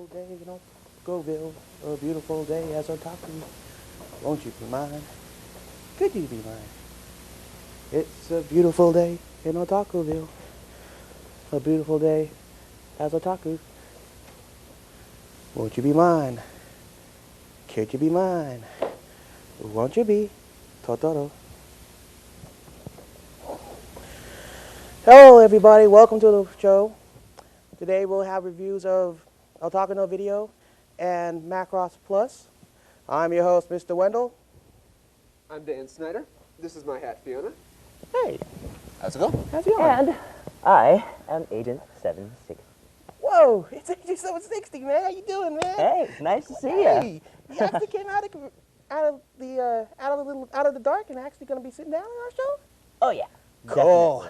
beautiful day in Otaku, a beautiful day as Otaku. Won't you be mine? Could you be mine? It's a beautiful day in Otakuville, a beautiful day as Otaku. Won't you be mine? Could you be mine? Won't you be Totoro? Hello everybody, welcome to the show. Today we'll have reviews of Otaku no Video and Macross Plus. I'm your host, Mr. Wendell. I'm Dan Snyder. This is my hat, Fiona. Hey, How's it going? how's it going? And I am Agent 760. Whoa, it's Agent 760, man. How you doing, man? Hey, nice to see you. Hey, you actually came out of the dark and actually going to be sitting down on our show? Oh yeah. Cool.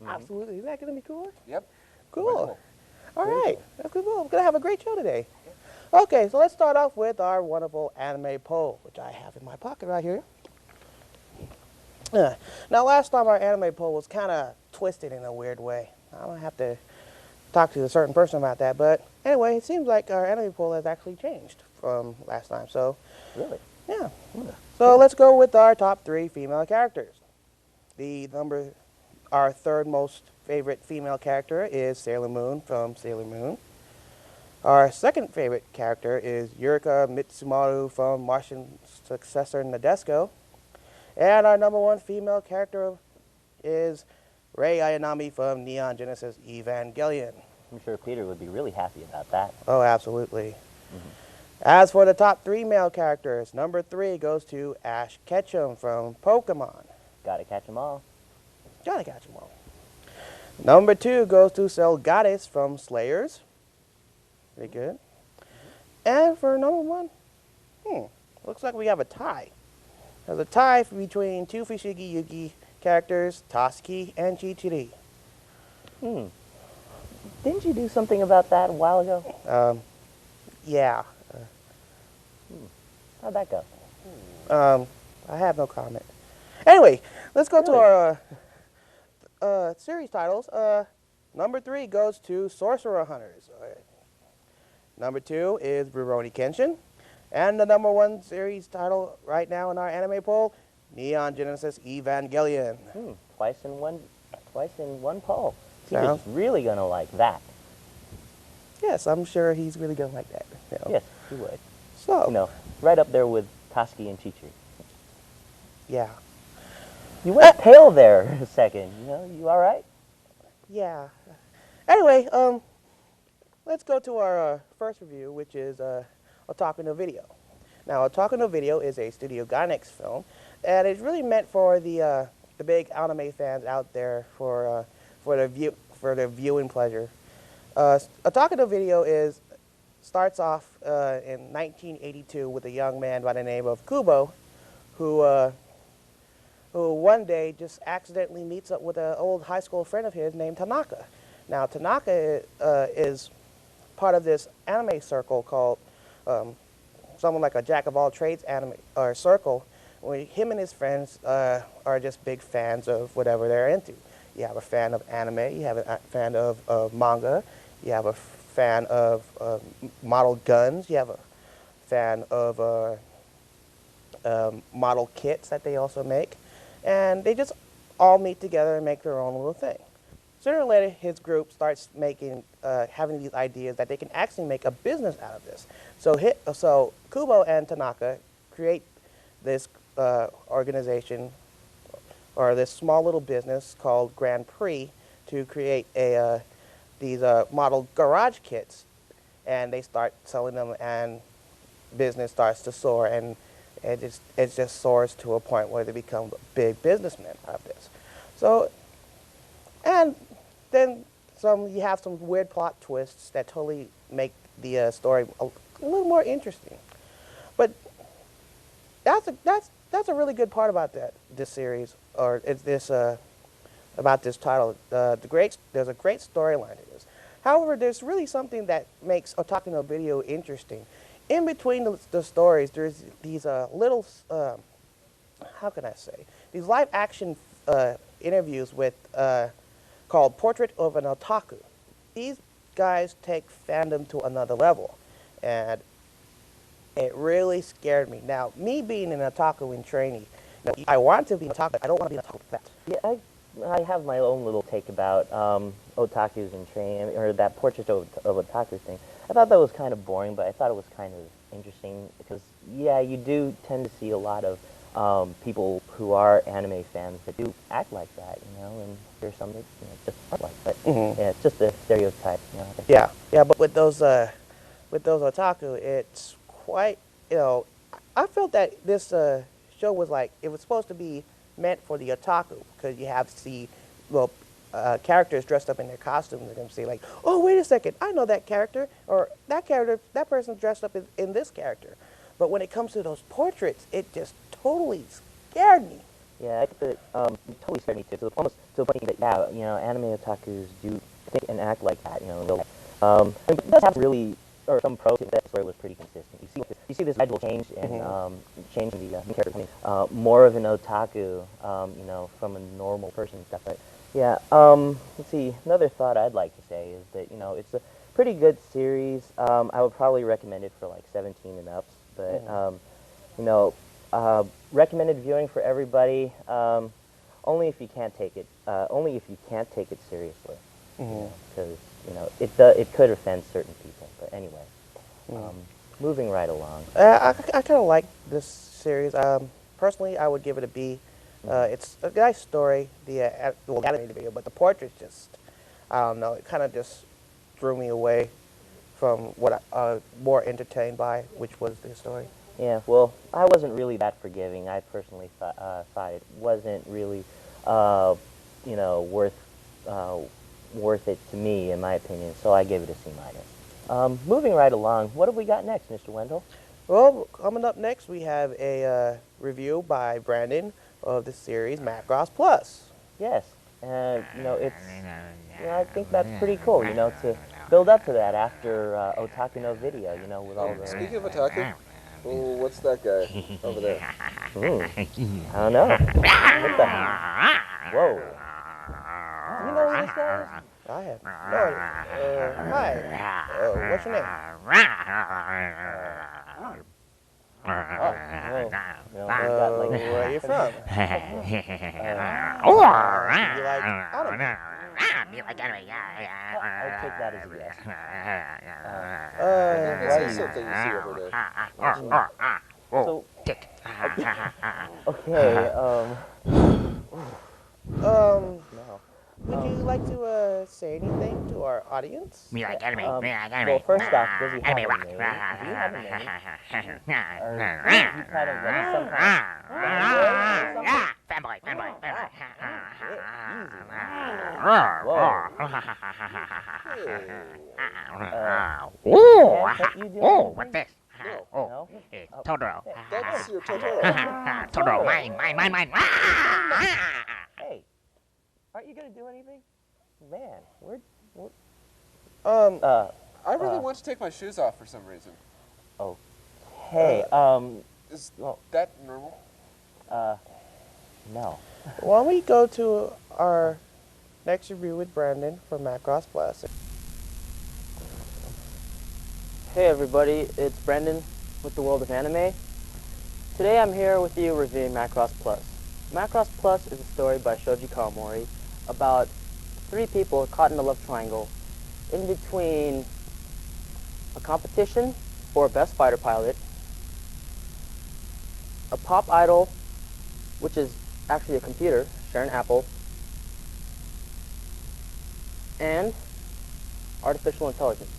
Definitely. Absolutely. Isn't that going to be cool? Yep. Cool. All right. That's good. We're going to have a great show today. Okay, so let's start off with our wonderful anime poll, which I have in my pocket right here. Now, last time our anime poll was kind of twisted in a weird way. I'm going to have to talk to a certain person about that. But anyway, it seems like our anime poll has actually changed from last time. So, Really? yeah. So let's go with our top 3 female characters. Our third most favorite female character is Sailor Moon from Sailor Moon. Our second favorite character is Yurika Mitsumaru from Martian Successor Nadesco. And our number 1 female character is Rei Ayanami from Neon Genesis Evangelion. I'm sure Peter would be really happy about that. Oh, absolutely. As for the top 3 male characters, number 3 goes to Ash Ketchum from Pokemon. Gotta catch 'em all. Gotta catch 'em all. Number 2 goes to Selgadis from Slayers. Pretty good. And for number 1, looks like we have a tie. There's a tie between 2 Fushigi Yugi characters, Tatsuki and Chichiri. Didn't you do something about that a while ago? Yeah. How'd that go? I have no comment. Anyway, let's go to Really? our series titles. Number 3 goes to Sorcerer Hunters. Number 2 is Rurouni Kenshin. And the number 1 series title right now in our anime poll, Neon Genesis Evangelion. Twice in one poll. Sounds- Peter's really gonna like that. Yes, I'm sure he's really going to like that. You know. Yes, he would. So, You know, right up there with Tatsuki and Chichiri. yeah. You went pale there a second. You know, you all right? Yeah. Anyway, let's go to our first review, which is Otaku no Video. Now, Otaku no Video is a Studio Gainax film, and it's really meant for the big anime fans out there for their viewing pleasure. Otaku no Video starts off in 1982 with a young man by the name of Kubo, who one day just accidentally meets up with an old high school friend of his named Tanaka. Now, Tanaka is part of this anime circle called someone like a jack of all trades anime or circle, where him and his friends are just big fans of whatever they're into. You have a fan of anime, you have a fan of manga, you have a fan of model guns, you have a fan of model kits that they also make. And they just all meet together and make their own little thing. Sooner or later, his group starts having these ideas that they can actually make a business out of this. So Kubo and Tanaka create this organization or this small little business called Grand Prix to create these model garage kits, and they start selling them, and business starts to soar, and it just soars to a point where they become big businessmen out of this. So, and then you have some weird plot twists that totally make the story a little more interesting. But that's a really good part about this series, or about this title. There's a great storyline to this. However, there's really something that makes Otaku no Video interesting. In between the stories, there's these little, how can I say, these live action interviews with called Portrait of an Otaku. These guys take fandom to another level. and it really scared me. Now, me being an otaku in training, I want to be an otaku, but I don't want to be an otaku like that. Yeah, I have my own little take about otakus in training, or that portrait of otaku thing. I thought that was kind of boring, but I thought it was kind of interesting because, yeah, you do tend to see a lot of people who are anime fans that do act like that, and there's some that just aren't like that. Yeah, it's just a stereotype, Yeah, but with those otaku, it's quite, I felt that this show was like, it was supposed to be meant for the otaku, because you have to see, characters dressed up in their costumes and them say like, oh, wait a second, I know that character, or that person's dressed up in this character. But when it comes to those portraits, it just totally scared me. Yeah, I think that it totally scared me too. Almost to the point that anime otakus do think and act like that. It does have really, or some pros. That story was pretty consistent. You see this gradual change and changing the main character becoming more of an otaku, from a normal person and stuff. But yeah, let's see. Another thought I'd like to say is that it's a pretty good series. I would probably recommend it for like 17 and ups. But recommended viewing for everybody. Only if you can't take it. Only if you can't take it seriously. Because it could offend certain people. But anyway, moving right along. I kind of like this series. Personally, I would give it a B. It's a nice story. The animated video, but the portraits just, I don't know. It kind of just drew me away from what I more entertained by, which was the story. Yeah, well, I wasn't really that forgiving. I personally thought it wasn't really, worth it to me, in my opinion. So I gave it a C-. Moving right along, what have we got next, Mr. Wendell? Well, coming up next, we have a review by Brandon of the series Macross Plus. Yes, it's, I think that's pretty cool, to build up to that after Otaku no Video, with all the... Speaking of Otaku, what's that guy over there? I don't know. What the hell? Whoa. You know who this guy is? I have no idea. Hi. What's your name? Where are you from? You like anime? I'll take that as a yes. That's something you see over there. So, okay, no. no. Would you like to say anything to our audience? Well, first off, does he have a name? Do you have a name? Or you kind of like some kind of... Fanboy. Whoa. What's this? No? Totoro. That's your Totoro. Totoro, mine. Hey, aren't you gonna do anything? Man, we're I really want to take my shoes off for some reason. hey, Is well, that normal? no. Why don't we go to our next review with Brandon from Macross Plus. Hey everybody, it's Brendan with the World of Anime. Today I'm here with you reviewing Macross Plus. Macross Plus is a story by Shoji Kawamori about 3 people caught in a love triangle in between a competition for best fighter pilot, a pop idol, which is actually a computer, Sharon Apple, and artificial intelligence.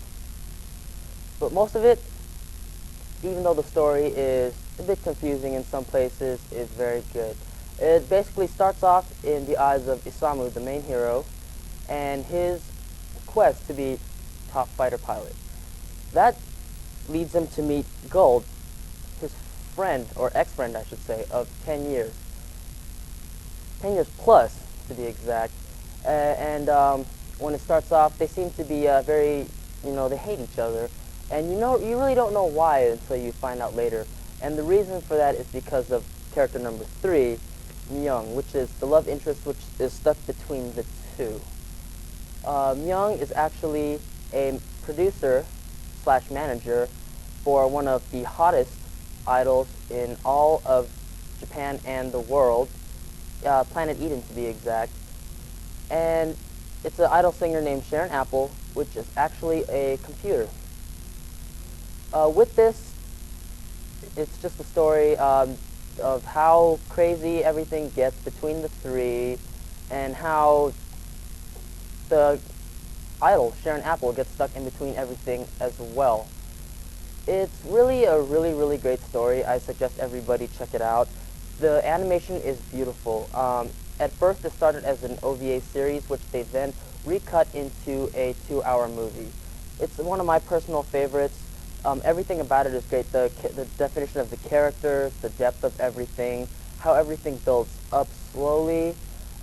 But most of it, even though the story is a bit confusing in some places, is very good. It basically starts off in the eyes of Isamu, the main hero, and his quest to be top fighter pilot. That leads him to meet Gold, his friend, or ex-friend I should say, of 10 years. 10 years plus, to be exact. When it starts off, they seem to be very, they hate each other. And you really don't know why until you find out later. And the reason for that is because of character number 3, Myung, which is the love interest which is stuck between the two. Myung is actually a producer / manager for one of the hottest idols in all of Japan and the world, Planet Eden to be exact. And it's an idol singer named Sharon Apple, which is actually a computer. With this, it's just a story of how crazy everything gets between the three, and how the idol, Sharon Apple, gets stuck in between everything as well. It's really a really great story. I suggest everybody check it out. The animation is beautiful. At first it started as an OVA series, which they then recut into a 2-hour movie. It's one of my personal favorites. Everything about it is great. The definition of the characters, the depth of everything, how everything builds up slowly.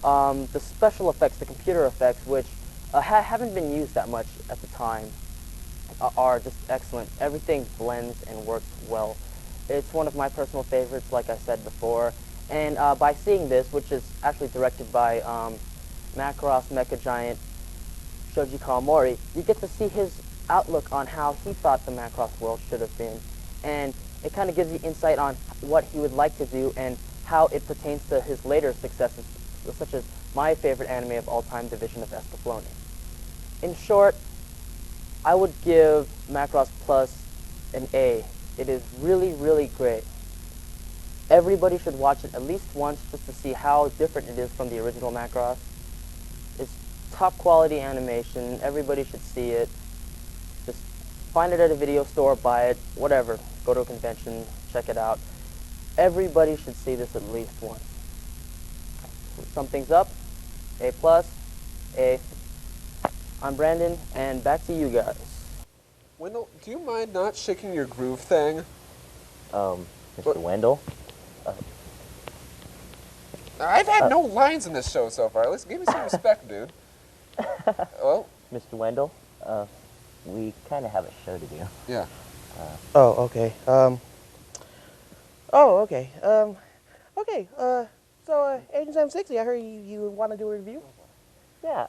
The special effects, the computer effects, which haven't been used that much at the time, are just excellent. Everything blends and works well. It's one of my personal favorites, like I said before. And by seeing this, which is actually directed by Macross Mecha Giant Shoji Kawamori, you get to see his outlook on how he thought the Macross world should have been. And it kind of gives you insight on what he would like to do and how it pertains to his later successes, such as my favorite anime of all time, Division of Escaflowne. In short, I would give Macross Plus an A. It is really great. Everybody should watch it at least once just to see how different it is from the original Macross. It's top quality animation. Everybody should see it. Just find it at a video store, buy it, whatever. Go to a convention, check it out. Everybody should see this at least once. Sum things up, A+, A. I'm Brandon, and back to you guys. Wendell, do you mind not shaking your groove thing? Mr. Wendell? I've had no lines in this show so far. Let's give me some respect, dude. Well, Mr. Wendell, we kind of have a show to do. yeah. Oh, okay. Okay. Okay. So, Agent 760, I heard you want to do a review? Yeah,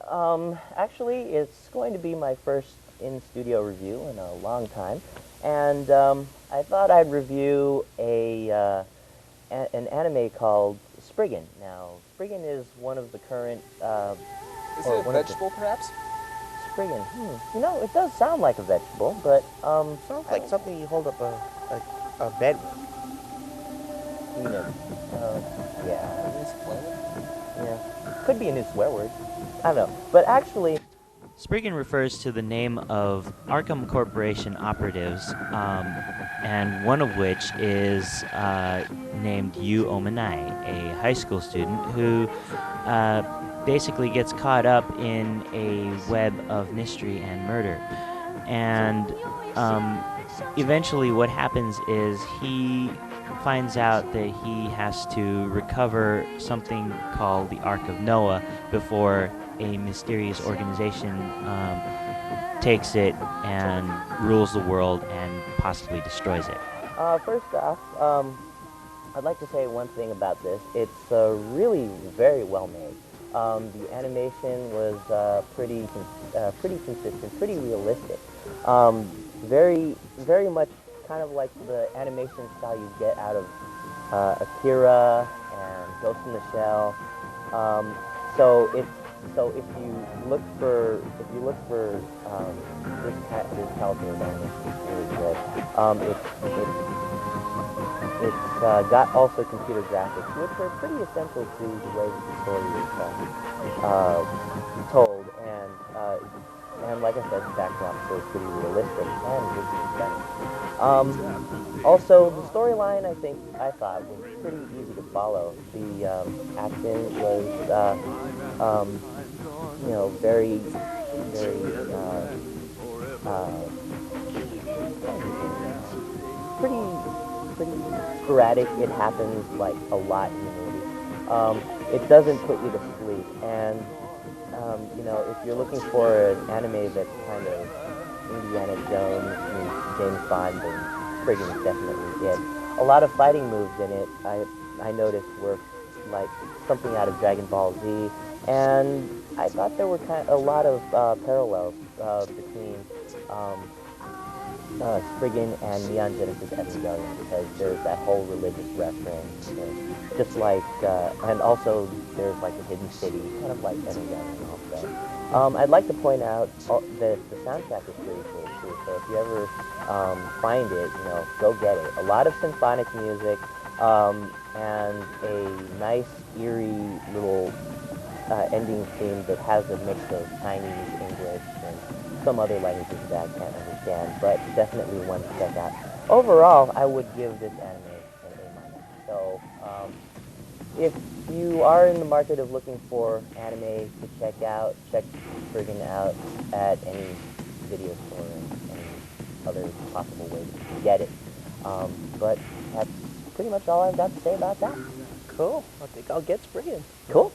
actually, it's going to be my first in-studio review in a long time, and I thought I'd review an anime called Spriggan. Now, Spriggan is one of the current... Is it a vegetable, perhaps? Spriggan, you know, it does sound like a vegetable, but... Sounds like something you hold up a bed with. You know, yeah. Is it planet? Yeah. Could be a new swear word. I don't know. But actually... Spriggan refers to the name of Arkham Corporation operatives, and one of which is named Yu Omanai, a high school student who basically gets caught up in a web of mystery and murder. And eventually what happens is he finds out that he has to recover something called the Ark of Noah before a mysterious organization takes it and rules the world and possibly destroys it. First off, I'd like to say one thing about this. It's really very well made. The animation was pretty consistent, pretty realistic. Very much kind of like the animation style you get out of Akira and Ghost in the Shell. So if you look for this caliber of animation, it's really good. It's got also computer graphics, which are pretty essential to the way that the story is told, and like I said, the backdrop is pretty realistic and visually stunning. Also, the storyline I thought was pretty easy to follow. The action was you know, very pretty sporadic. It happens like a lot in the movie. It doesn't put you to sleep, and you know, if you're looking for an anime that's kind of Indiana Jones meets James Bond, then Spriggan is definitely it. A lot of fighting moves in it I noticed were like something out of Dragon Ball Z, and I thought there were a lot of parallels between Spriggan and Neon Genesis Evangelion, because there's that whole religious reference, just like, and also there's like a hidden city, kind of like Evangelion also. I'd like to point out that the soundtrack is pretty cool too, so if you ever find it, go get it. A lot of symphonic music, and a nice, eerie little ending theme that has a mix of Chinese, English, and some other languages that I can't understand, but definitely one to check out. Overall, I would give this anime an A-. So, if you are in the market of looking for anime to check out, check Spriggan out at any video store and any other possible way to get it. But that's pretty much all I've got to say about that. Cool. I think I'll get Spriggan. Cool.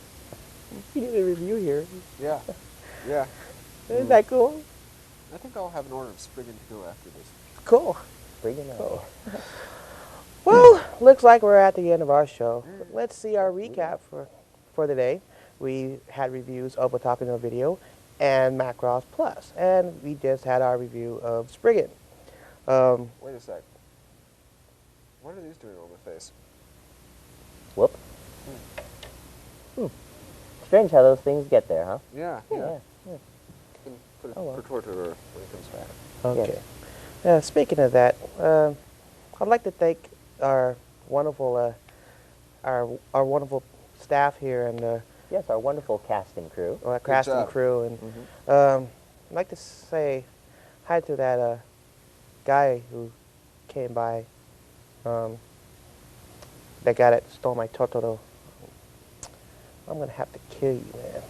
You did a review here. Yeah. Yeah. Isn't that cool? I think I'll have an order of Spriggan to go after this. Cool. Spriggan. Cool. Well, looks like we're at the end of our show. Let's see our recap for the day. We had reviews of Otaku no Video and Macross Plus, and we just had our review of Spriggan. Wait a sec. What are these doing on my face? Whoop. Strange how those things get there, huh? Yeah. Yeah. Can put a Oh, well. retorted or when it comes back. Okay. Speaking of that, I'd like to thank our wonderful staff here and Yes, our wonderful cast and crew. our cast and job. crew, and I'd like to say hi to that guy who came by. That guy that stole my Totoro. I'm gonna have to kill you, man.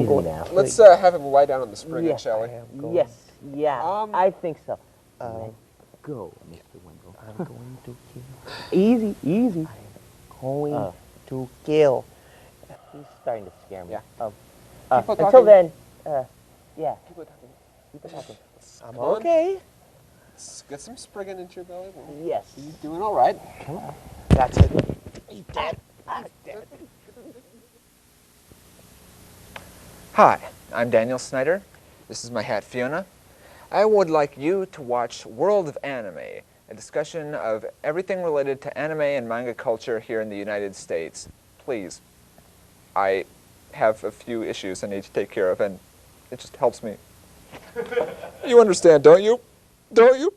Easy now. Let's have him lie down on the Spriggan, Yes, shall we? I am going, Yes, yeah, I think so. Um, Go, Mr. Wendell. I'm going to kill. Easy, easy. Going to kill. He's starting to scare me. Yeah. Until talking. then, yeah. Keep it talking. Keep it talking. I'm Come on. okay. Let's get some Spriggan into your belly. Yes. You're doing all right. That's it. He's dead. He's dead. Hi, I'm Daniel Snyder. This is my hat Fiona. I would like you to watch World of Anime, a discussion of everything related to anime and manga culture here in the United States. Please. I have a few issues I need to take care of, and it just helps me. You understand, don't you? Don't you?